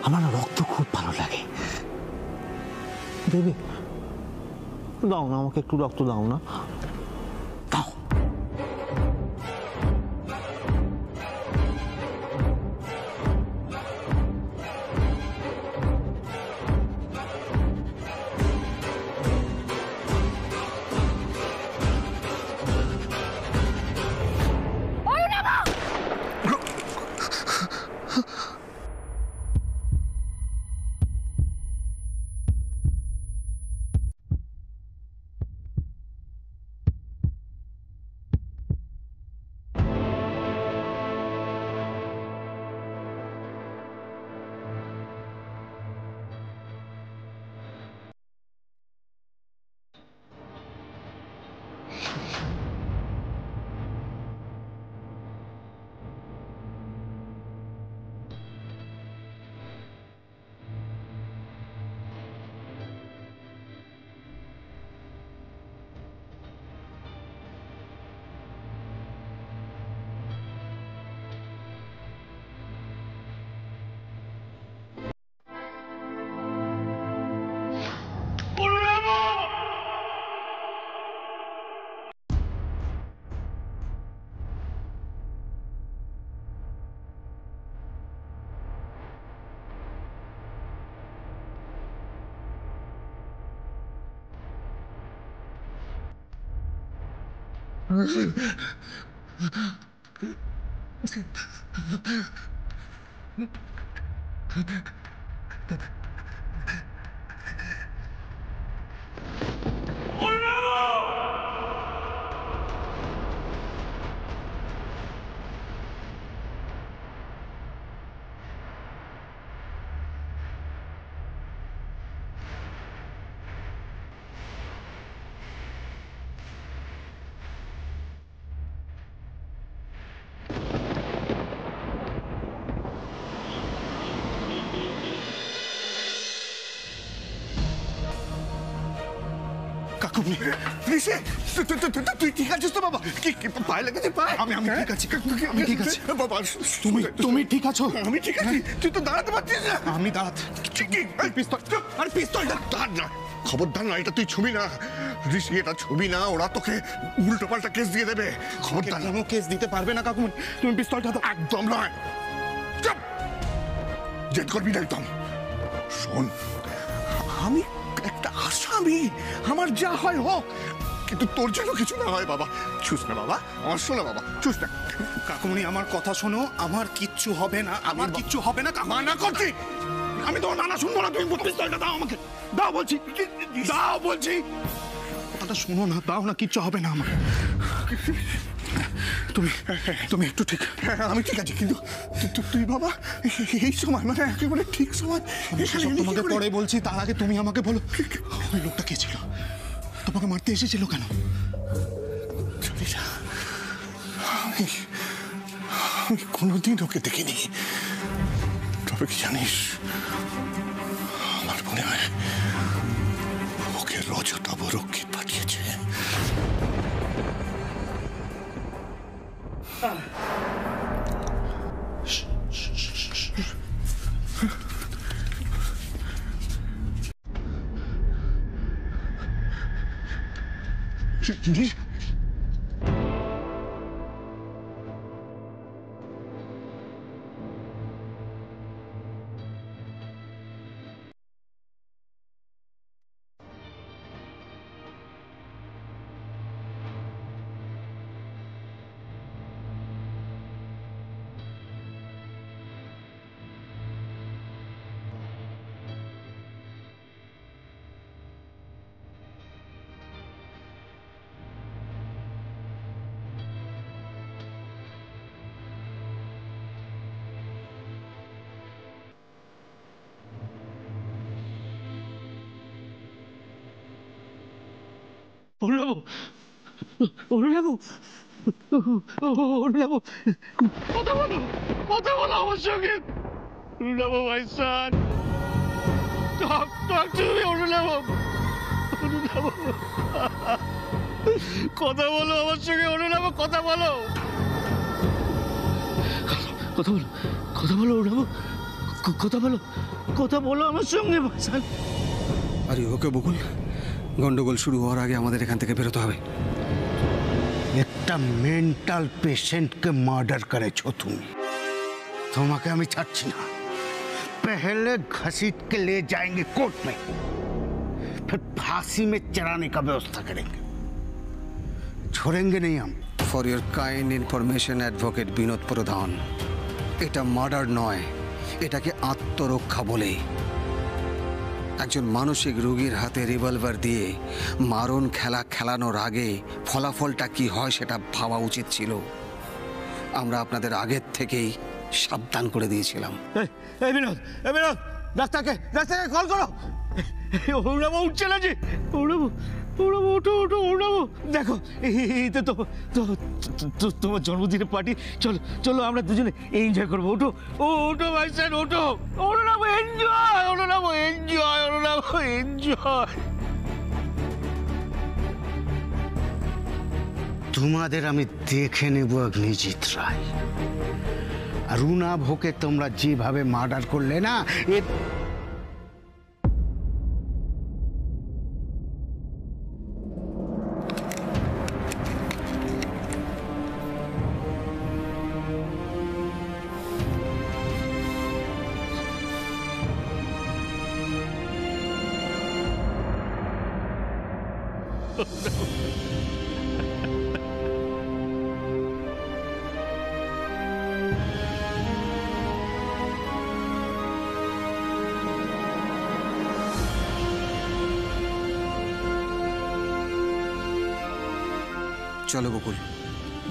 আমার না রক্ত খুব ভালো লাগে। দেবে, দাও না আমাকে একটু রক্ত, দাও না, দাও। তুই ঠিক আছিস তো বাবা? পায়ে লেগেছে? পায়ে? আমি ঠিক আছি, আমি ঠিক আছি বাবা। তুমি ঠিক আছো? আমি ঠিক আছি। তুই তো দাঁড়াতে পারছিস না। আমি দাঁড়াতে। পিস্তলটা দাঁড় না, খবরদার না, এটা তুই ছবি না ঋষি, এটা ছবি না। ওরা তোকে উল্টো পাল্টা কেস দিয়ে দেবে। খবরদার। কোনো কেস দিতে পারবে না কাকুমনি। তুমি পিস্তলটা তো একদম নয়। জেদ করবি না একদম। শোন, আমি একটা আসামি, আমার যা হয় হোক, কিন্তু তোর জন্য কিছু না হয় বাবা। চুস না বাবা, আমার শোনো বাবা, চুস না। কাকুমনি আমার কথা শোনো, আমার কিচ্ছু হবে না, আমার কিচ্ছু হবে না। মানা করছি, আমি তোমার নানা শুনবো না। তুমি পিস্তলটা দাও আমাকে, দাও বলছি, দাও বলছি। কথাটা শোনো না, দাও না, কিচ্ছু হবে না আমার। তুমি একটু ঠিক। আমি ঠিক আছি, কিন্তু তুই বাবা এই সময়, মানে একেবারে ঠিক সময়। তোমাকে পরে বলছি, তার আগে তুমি আমাকে বলো, ওই লোকটা কে ছিল? তোমাকে মারতে এসেছিল কেন? আমি কোনোদিন ওকে দেখিনি। তবে কি জানিস, আমার মনে হয় ওকে রজতাভ রক্ষিত পাঠিয়েছে। অনুরাবু, অনুরাবু, অনুরাবু, কথা বলো, কথা বলো আমার সঙ্গে। অনুরাবু ভাই সান, talk to me, অনুরাবু, অনুরাবু, কথা বলো আমার সঙ্গে। অনুরাবু, কথা বলো, কথা বলো, কথা বলো অনুরাবু, কথা বলো আমার সঙ্গে ভাইজান। আরে ওকে বকুল, গন্ডগোল শুরু হওয়ার আগে আমাদের এখান থেকে বেরোতে হবে। একটা মেন্টাল পেশেন্টকে মার্ডার করেছো তুমি, তোমাকে আমি ছাড়ছি না। पहले घसीट के ले जाएंगे कोर्ट में, फिर फांसी में चढ़ाने का व्यवस्था करेंगे, छोड़ेंगे नहीं हम। For your kind information advocate Binod Pradhan, এটা মার্ডার নয়, এটাকে আত্মরক্ষা বলে। একজন মানসিক রোগীর হাতে রিভলভার দিয়ে মারণ খেলা খেলানোর আগে ফলাফলটা কি হয় সেটা ভাবা উচিত ছিল। আমরা আপনাদের আগের থেকেই সাবধান করে দিয়েছিলাম। এই বিনোদ, ডাক্তারকে কল করো। ওড়াবো উঠছে না যে, ওড়াবো ওড়াবো। দেখো এইটা তো তোমার জন্মদিনের পার্টি, চলো আমরা দুজনে এনজয় করবো। ওঠো ভাইজান, ওড়াবো এনজয়। তোমাদের আমি দেখে নেব অগ্নিজিৎ রায়। আর রুনাভকে তোমরা যেভাবে মার্ডার করলে না, চলো বকুল,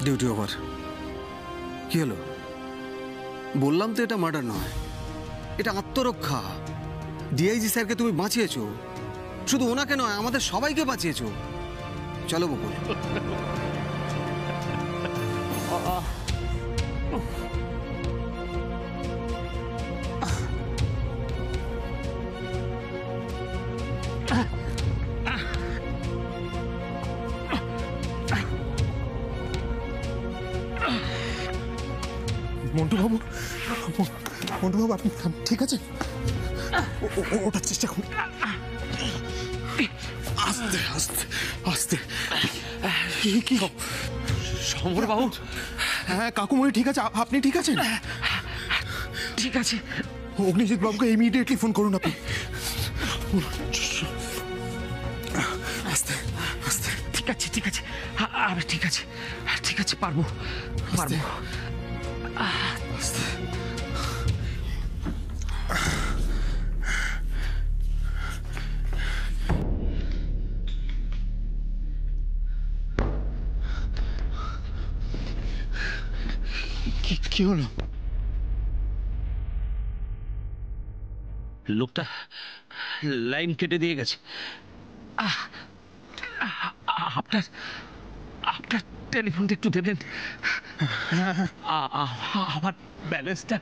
ডিউটি ওভার। কি হলো? বললাম তো এটা মার্ডার নয়, এটা আত্মরক্ষা। ডিআইজি স্যারকে তুমি বাঁচিয়েছো, শুধু ওনাকে নয় আমাদের সবাইকে বাঁচিয়েছো। চলো বকুল। মন্টু বাবু, আপনি ঠিক আছেন? ওটার চেষ্টা করুন। আস্তে আস্তে আস্তে। কি সমর বাবু? হ্যাঁ কাকুমণি ঠিক আছে, আপনি ঠিক আছেন? ঠিক আছে। অগ্নিজিৎ বাবুকে ইমিডিয়েটলি ফোন করুন আপনি। আস্তে আস্তে। ঠিক আছে, আরে ঠিক আছে, পারবো। আস্তে। কি হলো? লোকটা লাইন কেটে দিয়ে গেছে। আপনার টেলিফোনটা একটু দেবেন? আমার ব্যালেন্সটা।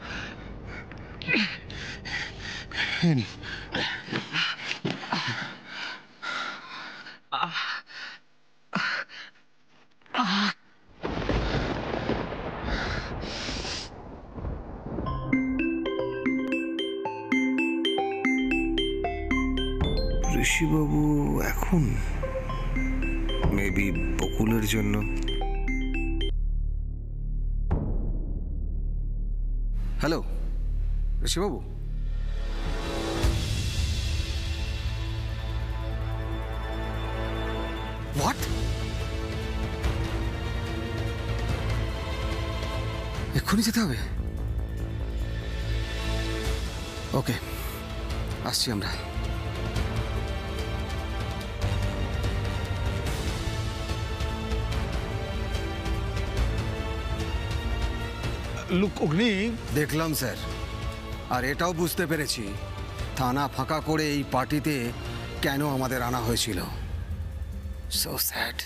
ঋষিবাবু এখন মেবি বকুলের জন্য। হ্যালো ঋষিবাবু, হোয়াট? এক্ষুনি যেতে হবে? ওকে, আসছি আমরা। লুক অগ্নি, দেখলাম স্যার, আর এটাও বুঝতে পেরেছি থানা ফাঁকা করে এই পার্টিতে কেন আমাদের আনা হয়েছিল। So sad.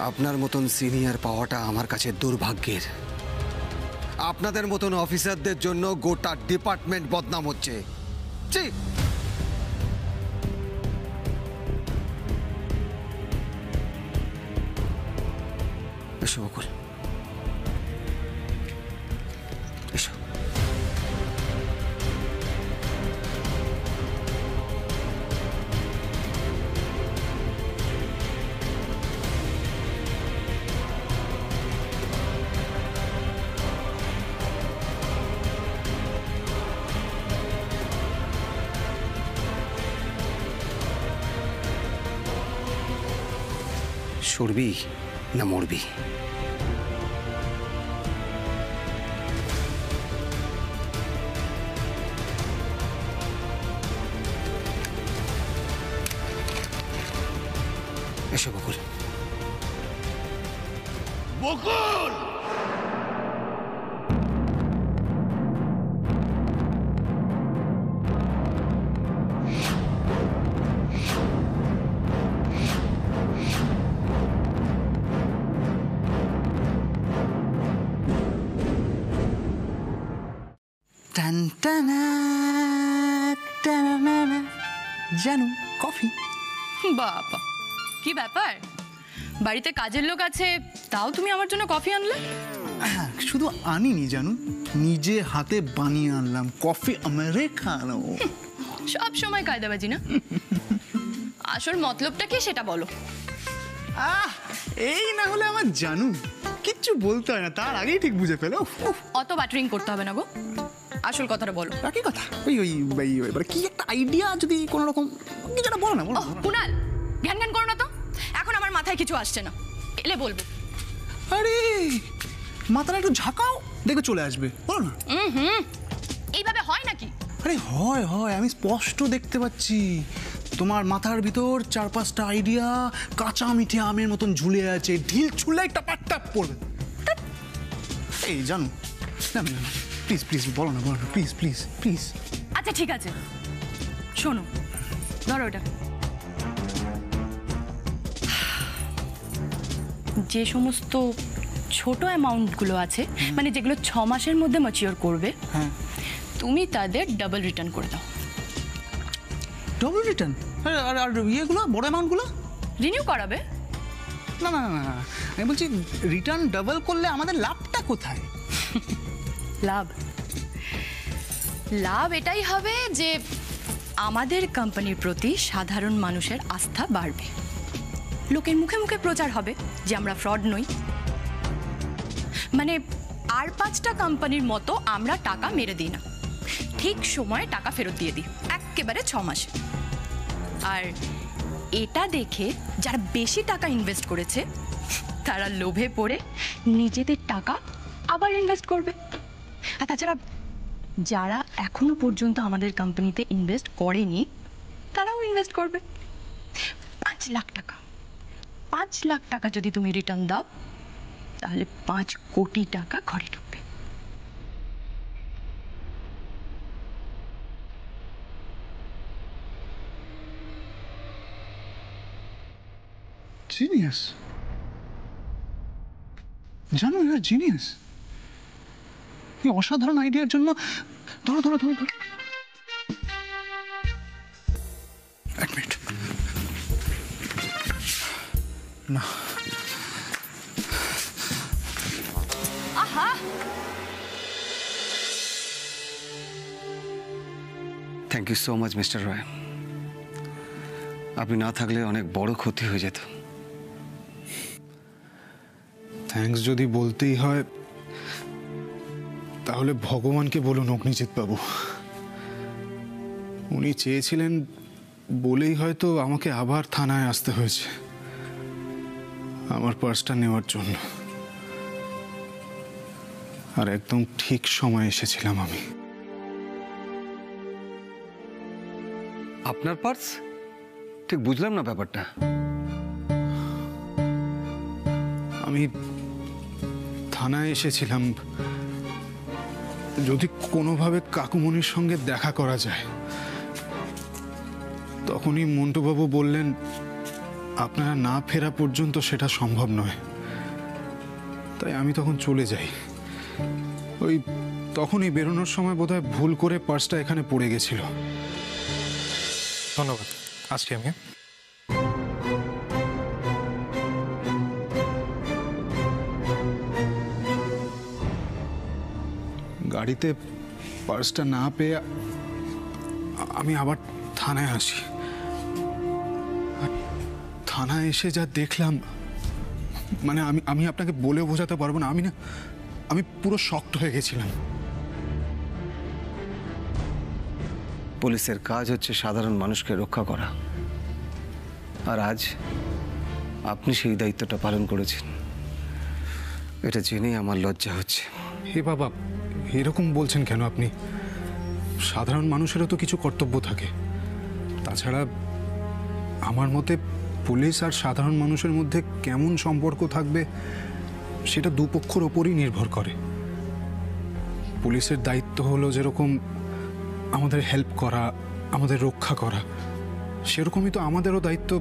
আপনার মতন সিনিয়র পাওয়াটা আমার কাছে দুর্ভাগ্যের। আপনাদের মতন অফিসারদের জন্য গোটা ডিপার্টমেন্ট বদনাম হচ্ছে। জি, এসো বকুল, এসো। সরবি না মরবি? এসো বকুল। বকুল! জানু কফি। বাবা, কি ব্যাপার? বাড়িতে কাজের লোক আছে, তাও তুমি আমার জন্য কফি আনলে? হ্যাঁ, শুধু আনিনি জানু, নিজে হাতে বানিয়ে আনলাম কফি আমেরিকানো। সব সময় কায়দাবাজি না? আসল মতলবটা কি সেটা বলো। এই না হলে আমার জানু কিচ্ছু বলতে হয় না, তার আগেই ঠিক বুঝে ফেলো। অত ব্যাটারিং করতে হবে না গো, আসল কথাটা বলো। কি কথা? এবার কি একটা আইডিয়া যদি কোনো রকম কিছু একটা বলো না। কুনাল, জ্ঞান জ্ঞান করো না তো, এখন আমার মাথায় কিছু আসছে না, এলে বলবো। আরে মাথাটা একটু ঝাঁকাও, দেখে চলে আসবে, বলো না। এইভাবে হয় নাকি? আরে হয় হয়, আমি স্পষ্ট দেখতে পাচ্ছি তোমার মাথার ভিতর 4-5টা আইডিয়া কাঁচা মিঠে আমের মতন ঝুলে আছে, ঢিল ছুলে টাপাক টাপ পড়বে। এই জানো না, প্লিজ প্লিজ বলো না, প্লিজ প্লিজ প্লিজ। আচ্ছা ঠিক আছে, শোনো, ধরো ওটা। যে সমস্ত ছোট অ্যামাউন্টগুলো আছে, মানে যেগুলো 6 মাসের মধ্যে ম্যাচিওর করবে, হ্যাঁ, তুমি তাদের ডাবল রিটার্ন করে দাও। Double return? আর আর ইয়েগুলো, বড় অ্যামাউন্টগুলো রিনিউ করাবে? না না না, আমি বলছি রিটার্ন ডাবল করলে আমাদের লাভটা কোথায়? লাভ লাভ এটাই হবে যে আমাদের কোম্পানির প্রতি সাধারণ মানুষের আস্থা বাড়বে, লোকের মুখে মুখে প্রচার হবে যে আমরা ফ্রড নই, মানে আর 5টা কোম্পানির মতো আমরা টাকা মেরে দিই না, ঠিক সময়ে টাকা ফেরত দিয়ে দিই, একেবারে 6 মাসে। আর এটা দেখে যারা বেশি টাকা ইনভেস্ট করেছে তারা লোভে পড়ে নিজেদের টাকা আবার ইনভেস্ট করবে। আর তাছাড়া যারা এখনো পর্যন্ত আমাদের কোম্পানিতে ইনভেস্ট করেনি তারাও ইনভেস্ট করবে। 5 লাখ টাকা, 5 লাখ টাকা যদি তুমি রিটার্ন দাও তাহলে 5 কোটি টাকা ঘরে ঢুকবে। জিনিয়াস জানো, ইউ আর জিনিয়াস। এই অসাধারণ আইডিয়ার জন্য ধরো ধরো ধরো ধরো, এক মিনিট না। আহা, thank you so much mister Roy. আপনি না থাকলে অনেক বড় ক্ষতি হয়ে যেত। থ্যাঙ্কস যদি বলতেই হয় তাহলে ভগবানকে বলুন অগ্নিজিৎ বাবু। উনি চেয়েছিলেন বলেই হয়তো আমাকে আবার থানায় আসতে হয়েছে আমার পার্সটা নেওয়ার জন্য, আর একদম ঠিক সময় এসেছিলাম আমি। আপনার পার্স? ঠিক বুঝলাম না ব্যাপারটা। আমি থানায় এসেছিলাম যদি কোনোভাবে কাকুমণির সঙ্গে দেখা করা যায়। তখনই মন্টুবাবু বললেন আপনারা না ফেরা পর্যন্ত সেটা সম্ভব নয়। তাই আমি তখন চলে যাই। ওই তখনই বেরোনোর সময় বোধহয় ভুল করে পার্সটা এখানে পড়ে গেছিল। ধন্যবাদ, আসছি আমি। গাড়িতে পার্সটা না পেয়ে আমি আবার থানায় আসি। থানায় এসে যা দেখলাম, মানে আমি আপনাকে বলে বোঝাতে পারবো না। আমি পুরো শক্ত হয়ে গেছিলাম। পুলিশের কাজ হচ্ছে সাধারণ মানুষকে রক্ষা করা, আর আজ আপনি সেই দায়িত্বটা পালন করেছেন, এটা জেনেই আমার লজ্জা হচ্ছে। হে বাবা, এরকম বলছেন কেন আপনি? সাধারণ মানুষেরও তো কিছু কর্তব্য থাকে। তাছাড়া আমার মতে পুলিশ আর সাধারণ মানুষের মধ্যে কেমন সম্পর্ক থাকবে সেটা দুপক্ষর ওপরই নির্ভর করে। পুলিশের দায়িত্ব হলো যেরকম আমাদের হেল্প করা, আমাদের রক্ষা করা, সেরকমই তো আমাদেরও দায়িত্ব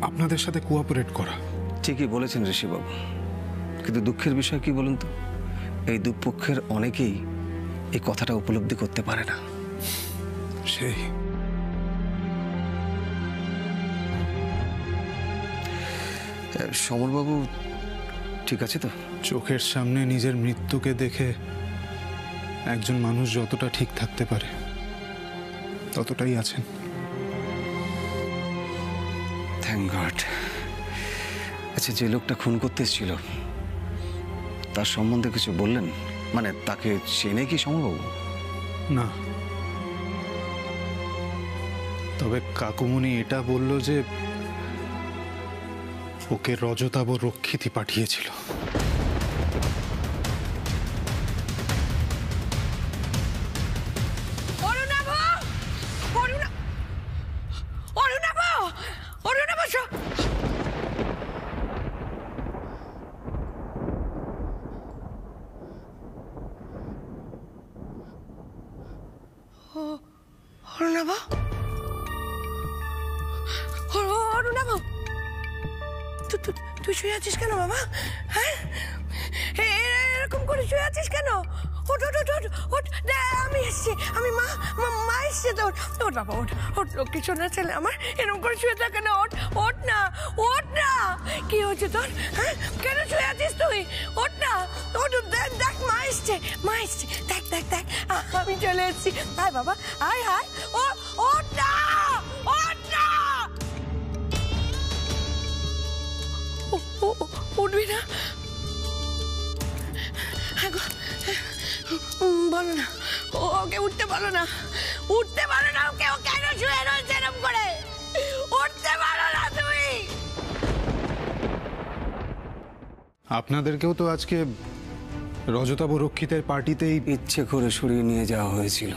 আপনাদের সাথে কোঅপারেট করা। ঠিকই বলেছেন ঋষিবাবু, কিন্তু দুঃখের বিষয় কি বলুন তো, এই দুপক্ষের অনেকেই এই কথাটা উপলব্ধি করতে পারে না। সেই সমরবাবু ঠিক আছে তো? চোখের সামনে নিজের মৃত্যুকে দেখে একজন মানুষ যতটা ঠিক থাকতে পারে ততটাই আছেন। Thank god. আচ্ছা, যে লোকটা খুন করতে এসেছিল তার সম্বন্ধে কিছু বললেন? মানে তাকে চেনে কি সমরবাবু? না, তবে কাকুমণি এটা বলল যে ওকে রজতাভ রক্ষিতই পাঠিয়েছিল। তুই শুয়ে আছিস কেন বাবা? হ্যাঁ, এরকম করে শুয়ে আছিস কেন? ওঠ ওঠ ওঠ ওঠ ওঠ, আমি এসছি, আমি মা এসছে তোর। ওঠ বাবা, ওঠ ওঠ, লক্ষ্মী সোনার ছেলে আমার, এরকম করে শুয়ে থাকে না। ওঠ ওঠ না, ওঠ না। কি হয়েছে তোর? হ্যাঁ, কেন শুয়ে আছিস তুই? ওঠ না, ওঠ, দেখ দেখ মা এসছে, মা এসছে, দেখ দেখ দেখ, আমি চলে এসছি। আয় বাবা, আয় আয়, ও ওঠ না, ওঠ না। উঠবি না? বলো না, ওকে উঠতে বলো না, উঠতে পারো না ওকে। ও কেন শুয়ে রয়েছে এরকম করে? উঠতে পারো না তুমি? আপনাদেরকেও তো আজকে রজতাভ রক্ষিতের পার্টিতেই ইচ্ছে করে সরিয়ে নিয়ে যাওয়া হয়েছিল।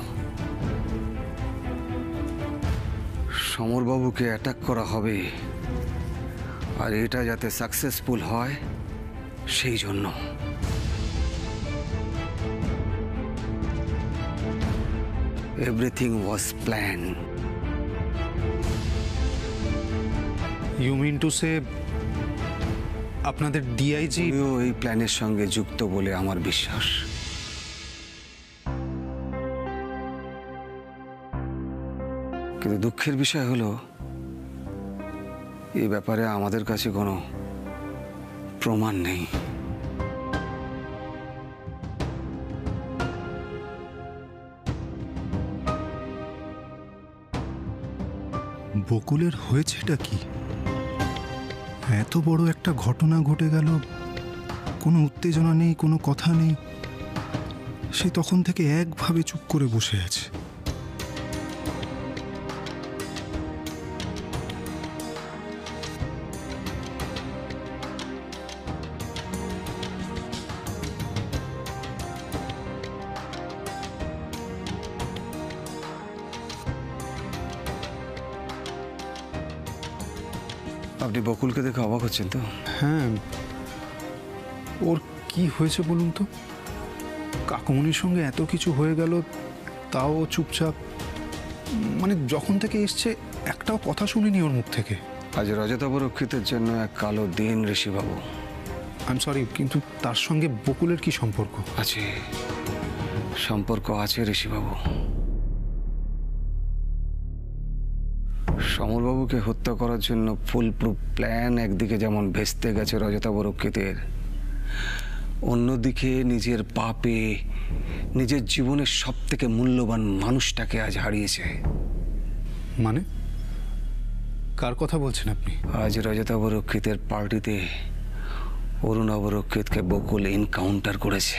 সমরবাবুকে অ্যাটাক করা হবে, আর এটা যাতে সাকসেসফুল হয় সেই জন্য। Everything was plan. You mean to say আপনাদের ডিআইজি এই প্ল্যানের সঙ্গে যুক্ত বলে আমার বিশ্বাস। কিন্তু দুঃখের বিষয় হলো এই ব্যাপারে আমাদের কাছে কোনো প্রমাণ নেই। বকুলের হয়েছেটা কি? এত বড় একটা ঘটনা ঘটে গেল, কোনো উত্তেজনা নেই, কোনো কথা নেই। সে তখন থেকে একভাবে চুপ করে বসে আছে। আপনি বকুলকে দেখে অবাক হচ্ছেন তো? হ্যাঁ, ওর কি হয়েছে বলুন তো? কাকুমণির সঙ্গে এত কিছু হয়ে গেল, তাও চুপচাপ। মানে যখন থেকে এসছে একটাও কথা শুনিনি ওর মুখ থেকে। আজ রজতাভ রক্ষিতের জন্য এক কালো দিন ঋষিবাবু। আই এম সরি, কিন্তু তার সঙ্গে বকুলের কি সম্পর্ক? আছে, সম্পর্ক আছে ঋষিবাবু। সমরবাবুকে হত্যা করার জন্য ফুল প্রুফ প্ল্যান একদিকে যেমন ভেস্তে গেছে রজতাভ রক্ষিতের, অন্যদিকে নিজের পাপে নিজের জীবনের সব থেকে মূল্যবান মানুষটাকে আজ হারিয়েছে। মানে কার কথা বলছেন আপনি? আজ রজতাভ রক্ষিতের পার্টিতে অরুণাভ রক্ষিতকে বকুল এনকাউন্টার করেছে।